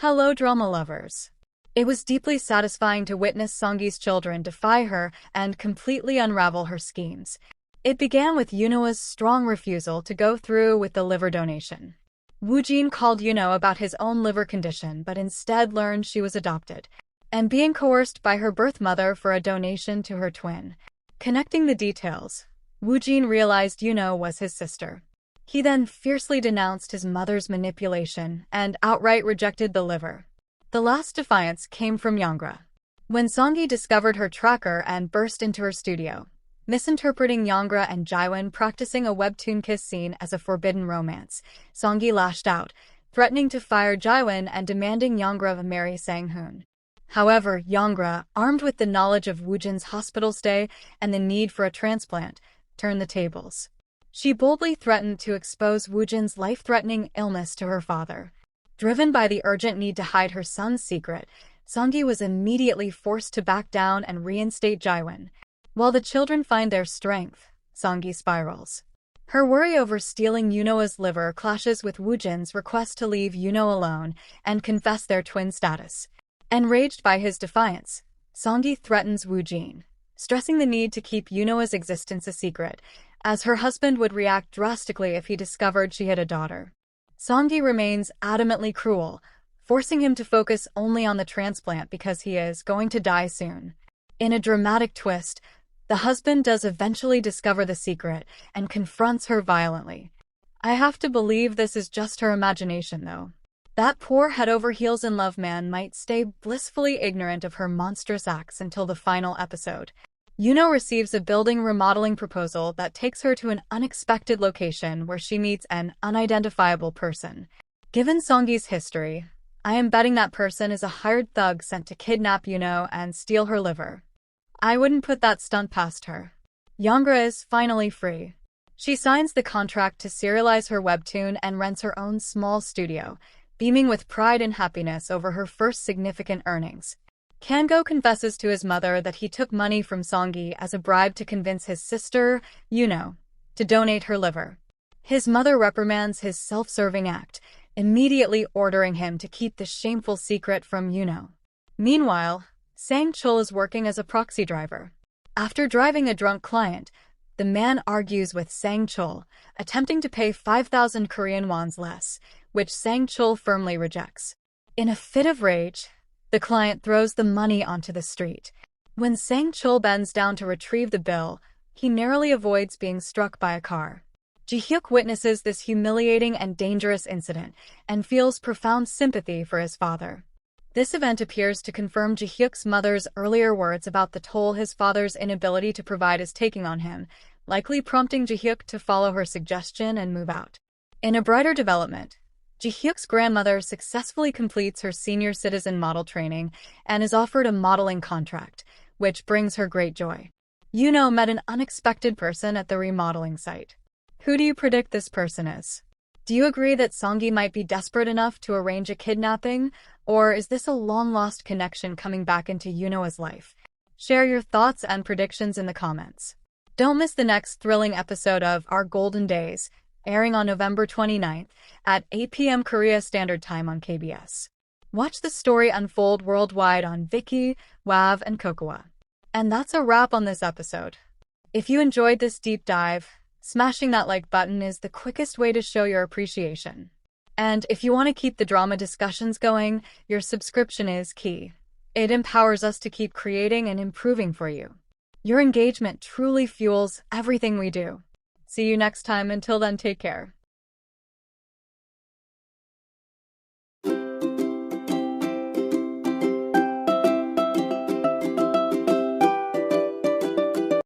Hello, drama lovers. It was deeply satisfying to witness Seonggi's children defy her and completely unravel her schemes. It began with Yuno's strong refusal to go through with the liver donation. Woojin called Yuno about his own liver condition but instead learned she was adopted, and being coerced by her birth mother for a donation to her twin. Connecting the details, Woojin realized Yuno was his sister. He then fiercely denounced his mother's manipulation and outright rejected the liver. The last defiance came from Yangra. When Seonggi discovered her tracker and burst into her studio, misinterpreting Yangra and Jiwon practicing a webtoon kiss scene as a forbidden romance, Seonggi lashed out, threatening to fire Jiwon and demanding Yangra marry Sang-hoon. However, Yangra, armed with the knowledge of Woojin's hospital stay and the need for a transplant, turned the tables. She boldly threatened to expose Woojin's life-threatening illness to her father. Driven by the urgent need to hide her son's secret, Seonggi was immediately forced to back down and reinstate Jiwon. While the children find their strength, Seonggi spirals. Her worry over stealing Yuno's liver clashes with Woojin's request to leave Yuno alone and confess their twin status. Enraged by his defiance, Seonggi threatens Woojin, stressing the need to keep Yuno's existence a secret, as her husband would react drastically if he discovered she had a daughter. Seonggi remains adamantly cruel, forcing him to focus only on the transplant because he is going to die soon. In a dramatic twist, the husband does eventually discover the secret and confronts her violently. I have to believe this is just her imagination, though. That poor head-over-heels-in-love man might stay blissfully ignorant of her monstrous acts until the final episode. Yuno receives a building remodeling proposal that takes her to an unexpected location where she meets an unidentifiable person. Given Seonggi's history, I am betting that person is a hired thug sent to kidnap Yuno and steal her liver. I wouldn't put that stunt past her. Yangra is finally free. She signs the contract to serialize her webtoon and rents her own small studio, beaming with pride and happiness over her first significant earnings. Kang-go confesses to his mother that he took money from Seonggi as a bribe to convince his sister, Yuno, to donate her liver. His mother reprimands his self-serving act, immediately ordering him to keep the shameful secret from Yuno. Meanwhile, Sang-chul is working as a proxy driver. After driving a drunk client, the man argues with Sang-chul, attempting to pay 5,000 Korean wons less, which Sang-chul firmly rejects. In a fit of rage, the client throws the money onto the street. When Sang-chul bends down to retrieve the bill, he narrowly avoids being struck by a car. Ji-hyuk witnesses this humiliating and dangerous incident and feels profound sympathy for his father. This event appears to confirm Ji-hyuk's mother's earlier words about the toll his father's inability to provide is taking on him, likely prompting Ji-hyuk to follow her suggestion and move out. In a brighter development, Ji-hyuk's grandmother successfully completes her senior citizen model training and is offered a modeling contract, which brings her great joy. Yuno met an unexpected person at the remodeling site. Who do you predict this person is? Do you agree that Seonggi might be desperate enough to arrange a kidnapping, or is this a long-lost connection coming back into Yuno's life? Share your thoughts and predictions in the comments. Don't miss the next thrilling episode of Our Golden Days, airing on November 29th at 8 p.m. Korea Standard Time on KBS. Watch the story unfold worldwide on Viki, WAV, and Kocowa. And that's a wrap on this episode. If you enjoyed this deep dive, smashing that like button is the quickest way to show your appreciation. And if you want to keep the drama discussions going, your subscription is key. It empowers us to keep creating and improving for you. Your engagement truly fuels everything we do. See you next time. Until then, take care.